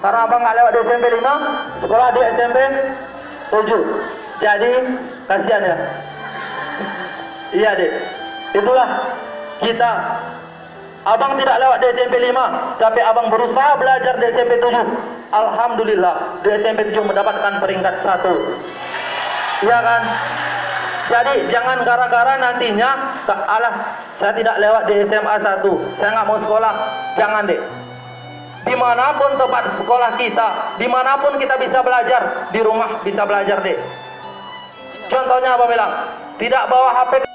Karena abang nggak lewat di SMP 5, sekolah di SMP 7. Jadi kasihan ya. Iya dek, itulah kita. Abang tidak lewat di SMP 5, tapi abang berusaha belajar di SMP 7. Alhamdulillah, di SMP 7 mendapatkan peringkat 1. Iya kan? Jadi jangan gara-gara nantinya, alah saya tidak lewat di SMA 1, saya nggak mau sekolah. Jangan deh. Dimanapun tempat sekolah kita, dimanapun kita bisa belajar, di rumah bisa belajar deh. Contohnya apa bilang? Tidak bawa HP